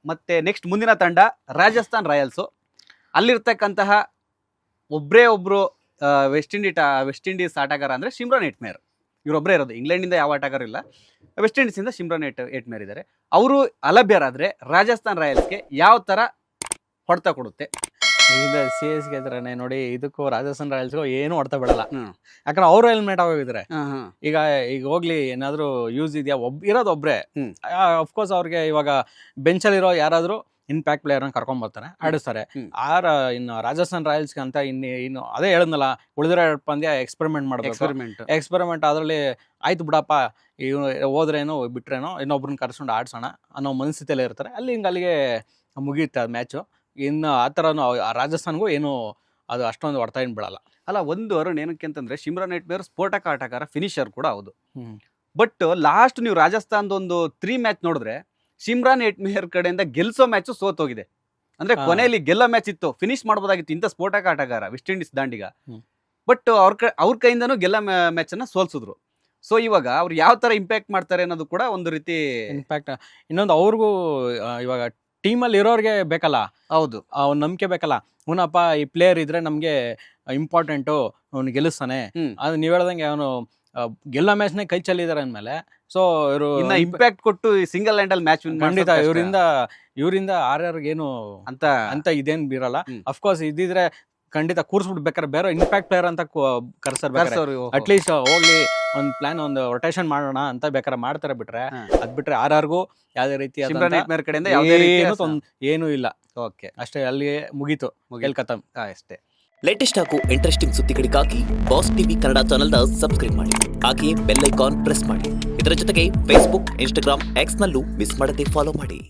ಮತ್ತೆ ನೆಕ್ಸ್ಟ್ ಮುಂದಿನ ತಂಡ ರಾಜಸ್ಥಾನ್ ರಾಯಲ್ಸು. ಅಲ್ಲಿರ್ತಕ್ಕಂತಹ ಒಬ್ರು ವೆಸ್ಟ್ ಇಂಡೀಸ್ ಆಟಗಾರ ಅಂದರೆ ಶಿಮ್ರಾನ್ ಹೆಟ್ಮೇರ್. ಇವರೊಬ್ಬರೇ ಇರೋದು, ಇಂಗ್ಲೆಂಡಿಂದ ಯಾವ ಆಟಗಾರ ಇಲ್ಲ. ವೆಸ್ಟ್ ಇಂಡೀಸಿಂದ ಶಿಮ್ರಾನ್ ಹೆಟ್ಮೇರ್ ಇದ್ದಾರೆ. ಅವರು ಅಲಭ್ಯರಾದರೆ ರಾಜಸ್ಥಾನ್ ರಾಯಲ್ಸ್ಗೆ ಯಾವ ಥರ ಹೊಡೆತ ಕೊಡುತ್ತೆ? ಇದು CSK ಥರನೇ ನೋಡಿ, ಇದಕ್ಕೂ ರಾಜಸ್ಥಾನ್ ರಾಯಲ್ಸ್ಗೂ ಏನು ಹೊಡ್ತಾ ಬಿಡಲ್ಲ. ಯಾಕಂದ್ರೆ ಅವರು ಹೆಲ್ಮೆಟ್ ಆಗೋಗಿದ್ರೆ ಈಗ ಹೋಗ್ಲಿ ಏನಾದ್ರು ಯೂಸ್ ಇದೆಯಾ? ಇರೋದು ಒಬ್ರೆ. ಅಫ್ಕೋರ್ಸ್ ಅವ್ರಿಗೆ ಇವಾಗ ಬೆಂಚಲ್ಲಿ ಇರೋ ಯಾರಾದ್ರೂ ಇಂಪ್ಯಾಕ್ಟ್ ಪ್ಲೇಯರ್ನ ಕರ್ಕೊಂಡ್ ಬರ್ತಾರೆ, ಆಡಿಸ್ತಾರೆ. ಇನ್ನು ರಾಜಸ್ಥಾನ್ ರಾಯಲ್ಸ್ಗೆ ಅಂತ ಇನ್ನು ಅದೇ ಹೇಳಿದ್ನಲ್ಲ, ಉಳಿದಿರೋ ಪಂದ್ಯ ಎಕ್ಸ್ಪೆರಿಮೆಂಟ್ ಮಾಡಬೇಕು. ಎಕ್ಸ್ಪೆರಿಮೆಂಟ್ ಅದರಲ್ಲಿ ಆಯ್ತು ಬಿಡಪ್ಪ, ಹೋದ್ರೇನೋ ಬಿಟ್ರೇನೋ ಇನ್ನೊಬ್ರನ್ನ ಕರ್ಸ್ಕೊಂಡು ಆಡ್ಸೋಣ ಅನ್ನೋ ಮನಸ್ಥಿತಿಯಲ್ಲೇ ಇರ್ತಾರೆ. ಅಲ್ಲಿಗೆ ಮುಗಿಯುತ್ತೆ ಅದು ಮ್ಯಾಚು. ಇನ್ನು ಆ ಥರನೂ ರಾಜಸ್ಥಾನ್ಗೂ ಏನು ಅದು ಅಷ್ಟೊಂದು ಹೊಡ್ತಾ ಏನು ಬಿಡಲ್ಲ. ಅಲ್ಲ, ಒಂದು ಅರುಣ್ ಏನಕ್ಕೆ ಅಂತಂದ್ರೆ ಶಿಮ್ರಾನ್ ಹೆಟ್ಮೇರ್ ಸ್ಫೋಟಕ ಆಟಗಾರ, ಫಿನಿಷರ್ ಕೂಡ ಹೌದು. ಬಟ್ ಲಾಸ್ಟ್ ನೀವು ರಾಜಸ್ಥಾನದೊಂದು 3 ಮ್ಯಾಚ್ ನೋಡಿದ್ರೆ ಶಿಮ್ರಾನ್ ಹೆಟ್ಮೇರ್ ಕಡೆಯಿಂದ ಗೆಲ್ಸೋ ಮ್ಯಾಚು ಸೋತೋಗಿದೆ. ಅಂದ್ರೆ ಕೊನೆಯಲ್ಲಿ ಗೆಲ್ಲೋ ಮ್ಯಾಚ್ ಇತ್ತು, ಫಿನಿಶ್ ಮಾಡ್ಬೋದಾಗಿತ್ತು ಇಂಥ ಸ್ಫೋಟಕ ಆಟಗಾರ ವೆಸ್ಟ್ ಇಂಡೀಸ್ ದಾಂಡಿಗ. ಬಟ್ ಅವ್ರ ಕೈಯಿಂದನೂ ಗೆಲ್ಲ ಮ್ಯಾಚ್ ಅನ್ನ ಸೋಲ್ಸಿದ್ರು. ಸೊ ಇವಾಗ ಅವ್ರು ಯಾವ ತರ ಇಂಪ್ಯಾಕ್ಟ್ ಮಾಡ್ತಾರೆ ಅನ್ನೋದು ಕೂಡ ಒಂದು ರೀತಿ ಇಂಪ್ಯಾಕ್ಟ್. ಇನ್ನೊಂದು ಅವ್ರಿಗೂ ಇವಾಗ ಟೀಮಲ್ಲಿ ಇರೋರಿಗೆ ಬೇಕಲ್ಲ, ಹೌದು, ಅವ್ನ ನಂಬಿಕೆ ಬೇಕಲ್ಲ. ಅವನಪ್ಪ ಈ ಪ್ಲೇಯರ್ ಇದ್ರೆ ನಮ್ಗೆ ಇಂಪಾರ್ಟೆಂಟು, ಅವ್ನು ಗೆಲ್ಲಿಸ್ತಾನೆ. ಅದು ನೀವ್ ಹೇಳ್ದಂಗೆ ಅವನು ಗೆಲ್ಲೋ ಮ್ಯಾಚ್ನೇ ಕೈ ಚೆಲ್ಲಿದಾರೆ ಅಂದ್ಮೇಲೆ ಸೊ ಇವರು ಇಂಪ್ಯಾಕ್ಟ್ ಕೊಟ್ಟು ಸಿಂಗಲ್ ಹ್ಯಾಂಡಲ್ ಮ್ಯಾಚ್ ಖಂಡಿತ ಇವರಿಂದ ಏನು ಅಂತ ಇದೇನ್ ಬೀರಲ್ಲ. ಅಫ್ಕೋರ್ಸ್ ಇದ್ದಿದ್ರೆ ಖಂಡಿತ ಕೂರ್ಸ್ಬಿಡ್ಬೇಕಾರೆ ಬೇರೆ ಇಂಪ್ಯಾಕ್ಟ್ ಪ್ಲೇಯರ್ ಅಂತ ಕರ್ಸರ್. ಅಟ್ಲೀಸ್ಟ್ ಹೋಗ್ಲಿ ಒಂದು ಪ್ಲಾನ್, ಒಂದು ರೊಟೇಷನ್ ಮಾಡೋಣ ಅಂತ ಬೇಕಾದ್ರೆ ಮಾಡ್ತಾರೆ. ಬಿಟ್ರೆ ಅದ್ ಬಿಟ್ರೆ RRಗೂ ಯಾವುದೇ ರೀತಿ ಕಡೆಯಿಂದ ಏನೂ ಇಲ್ಲ. ಓಕೆ, ಅಷ್ಟೇ, ಅಲ್ಲಿಗೆ ಮುಗೀತು, ಖತಮ್ ಅಷ್ಟೇ. ಲೇಟೆಸ್ಟ್ ಹಾಗೂ ಇಂಟ್ರೆಸ್ಟಿಂಗ್ ಸುದ್ದಿಗಳಿಗಾಗಿ ಬಾಸ್ ಟಿವಿ ಕನ್ನಡ ಚಾನೆಲ್ನ ಸಬ್ಸ್ಕ್ರೈಬ್ ಮಾಡಿ. ಹಾಗೆಯೇ ಬೆಲ್ ಐಕಾನ್ ಪ್ರೆಸ್ ಮಾಡಿ. ಇದರ ಜೊತೆಗೆ ಫೇಸ್ಬುಕ್, ಇನ್ಸ್ಟಾಗ್ರಾಮ್, ಎಕ್ಸ್ ನಲ್ಲೂ ಮಿಸ್ ಮಾಡದೆ ಫಾಲೋ ಮಾಡಿ.